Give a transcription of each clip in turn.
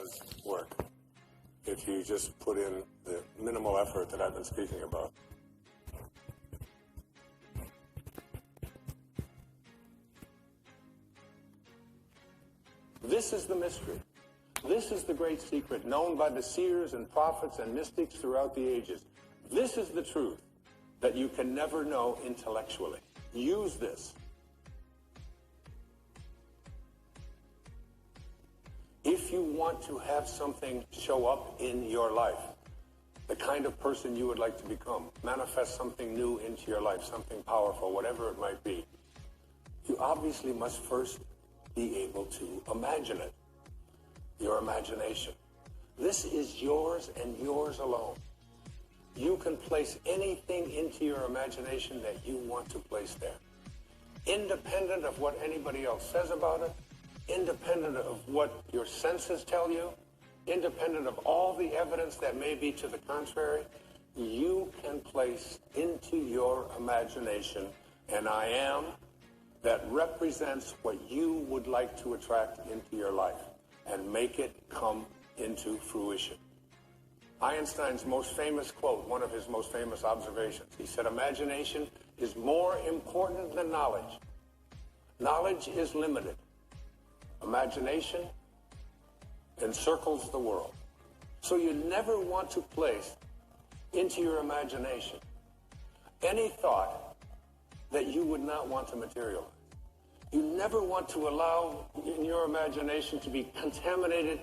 does work if you just put in the minimal effort that I've been speaking about. This is the mystery. This is the great secret known by the seers and prophets and mystics throughout the ages. This is the truth that you can never know intellectually. Use this. If you want to have something show up in your life, the kind of person you would like to become, manifest something new into your life, something powerful, whatever it might be, you obviously must first be able to imagine it. Your imagination. This is yours and yours alone. You can place anything into your imagination that you want to place there. Independent of what anybody else says about it, independent of what your senses tell you, independent of all the evidence that may be to the contrary, you can place into your imagination an I am that represents what you would like to attract into your life and make it come into fruition. Einstein's most famous quote, one of his most famous observations, he said, imagination is more important than knowledge. Knowledge is limited. Imagination encircles the world. So you never want to place into your imagination any thought that you would not want to materialize. You never want to allow in your imagination to be contaminated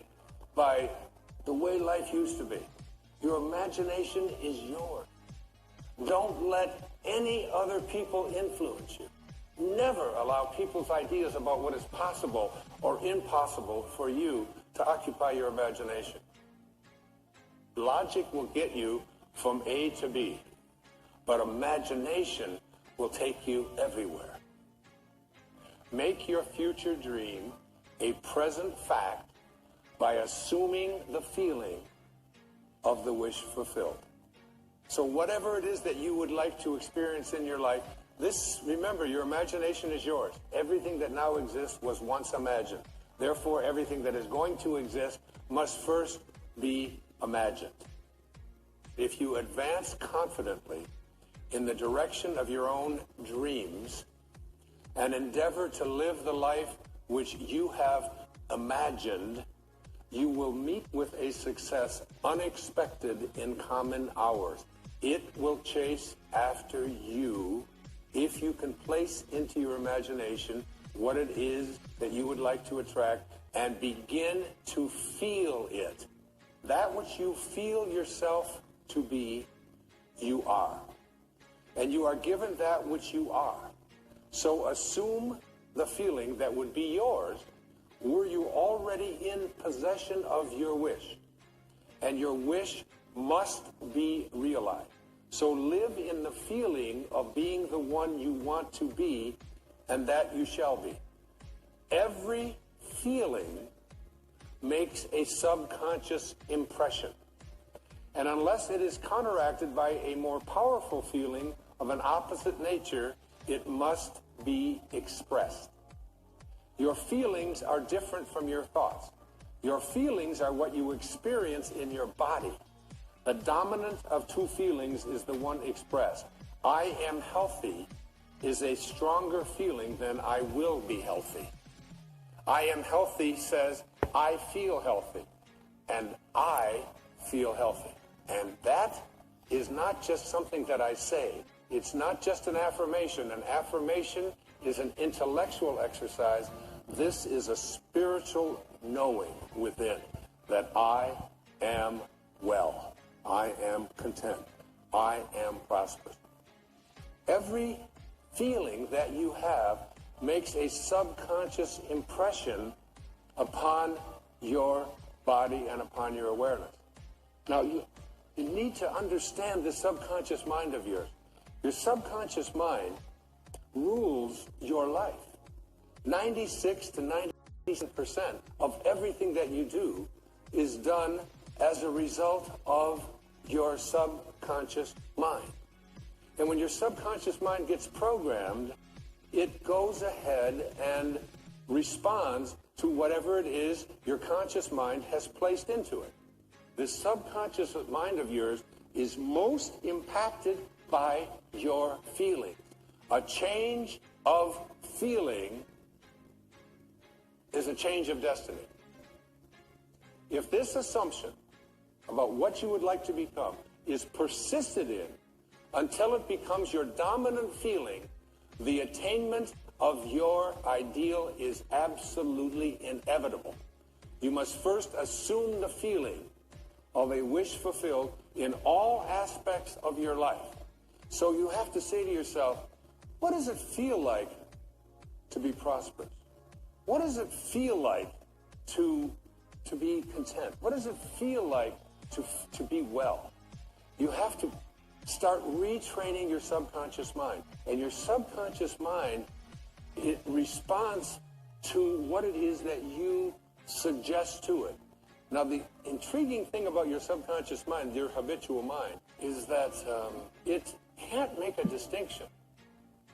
by the way life used to be. Your imagination is yours. Don't let any other people influence you. Never allow people's ideas about what is possible or impossible for you to occupy your imagination. Logic will get you from A to B, but imagination will take you everywhere. Make your future dream a present fact by assuming the feeling of the wish fulfilled. So whatever it is that you would like to experience in your life, remember, your imagination is yours. Everything that now exists was once imagined. Therefore, everything that is going to exist must first be imagined. If you advance confidently in the direction of your own dreams and endeavor to live the life which you have imagined, you will meet with a success unexpected in common hours. It will chase after you if you can place into your imagination what it is that you would like to attract and begin to feel it. That which you feel yourself to be, you are. And you are given that which you are. So assume the feeling that would be yours were you already in possession of your wish. And your wish must be realized. So live in the feeling of being the one you want to be, and that you shall be. Every feeling makes a subconscious impression. And unless it is counteracted by a more powerful feeling of an opposite nature, it must be expressed. Your feelings are different from your thoughts. Your feelings are what you experience in your body. The dominant of two feelings is the one expressed. I am healthy is a stronger feeling than I will be healthy. I am healthy says I feel healthy, and I feel healthy. And that is not just something that I say. It's not just an affirmation. An affirmation is an intellectual exercise. This is a spiritual knowing within that I am well. I am content. I am prosperous. Every feeling that you have makes a subconscious impression upon your body and upon your awareness. Now, you need to understand the subconscious mind of yours. Your subconscious mind rules your life. 96 to 97% of everything that you do is done as a result of your subconscious mind. And when your subconscious mind gets programmed, it goes ahead and responds to whatever it is your conscious mind has placed into it. This subconscious mind of yours is most impacted by your feelings. A change of feeling is a change of destiny. If this assumption about what you would like to become is persisted in until it becomes your dominant feeling, the attainment of your ideal is absolutely inevitable. You must first assume the feeling of a wish fulfilled in all aspects of your life. So you have to say to yourself, what does it feel like to be prosperous? What does it feel like to be content? What does it feel like to be well? You have to start retraining your subconscious mind. And your subconscious mind, it responds to what it is that you suggest to it. Now, the intriguing thing about your subconscious mind, your habitual mind, is that it can't make a distinction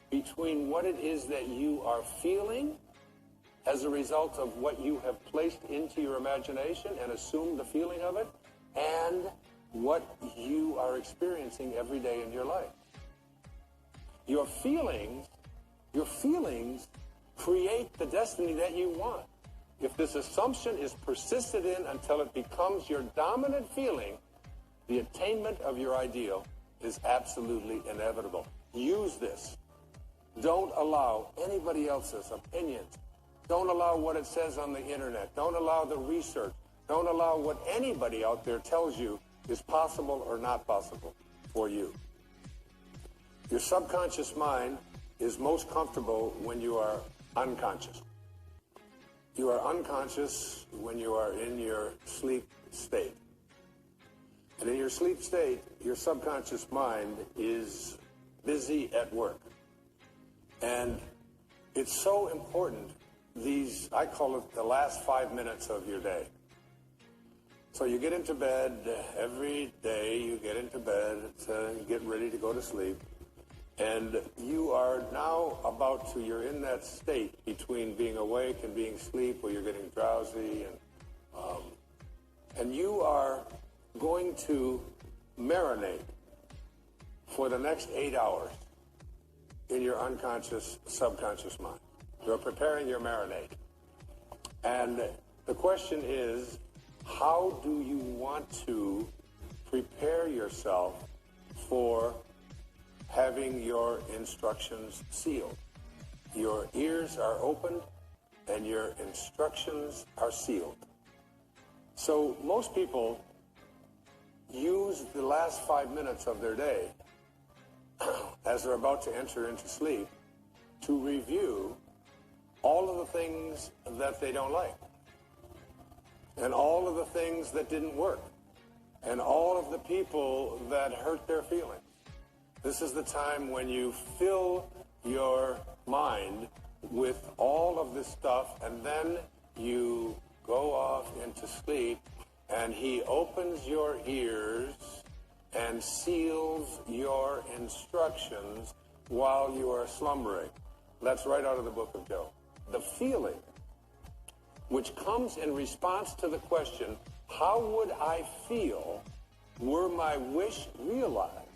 between what it is that you are feeling as a result of what you have placed into your imagination and assumed the feeling of it, and what you are experiencing every day in your life. Your feelings create the destiny that you want. If this assumption is persisted in until it becomes your dominant feeling, the attainment of your ideal is absolutely inevitable. Use this. Don't allow anybody else's opinions. Don't allow what it says on the internet. Don't allow the research. Don't allow what anybody out there tells you is possible or not possible for you. Your subconscious mind is most comfortable when you are unconscious. You are unconscious when you are in your sleep state. And in your sleep state, your subconscious mind is busy at work. And it's so important, I call it the last 5 minutes of your day. So you get into bed every day, you get into bed, you get ready to go to sleep, and you are now you're in that state between being awake and being asleep, where you're getting drowsy, and you are going to marinate for the next 8 hours in your unconscious, subconscious mind. You're preparing your marinade. And the question is, how do you want to prepare yourself for having your instructions sealed? Your ears are opened and your instructions are sealed. So most people use the last 5 minutes of their day as they're about to enter into sleep to review all of the things that they don't like, and all of the things that didn't work, and all of the people that hurt their feelings. This is the time when you fill your mind with all of this stuff, and then you go off into sleep, and he opens your ears and seals your instructions while you are slumbering. That's right out of the book of Job. The feeling which comes in response to the question, how would I feel were my wish realized,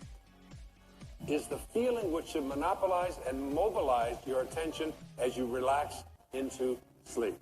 is the feeling which should monopolize and mobilize your attention as you relax into sleep.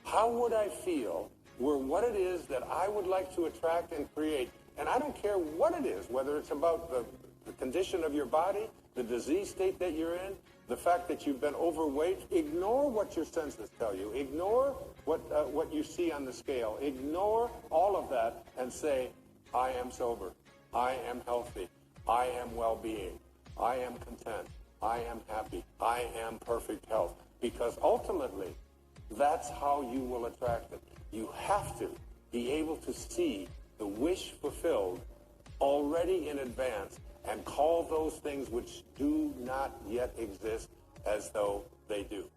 How would I feel were what it is that I would like to attract and create, and I don't care what it is, whether it's about the condition of your body, the disease state that you're in, the fact that you've been overweight. Ignore what your senses tell you. Ignore what you see on the scale. Ignore all of that and say, I am sober. I am healthy. I am well-being. I am content. I am happy. I am perfect health. Because ultimately, that's how you will attract it. You have to be able to see the wish fulfilled already in advance and call those things which do not yet exist as though they do.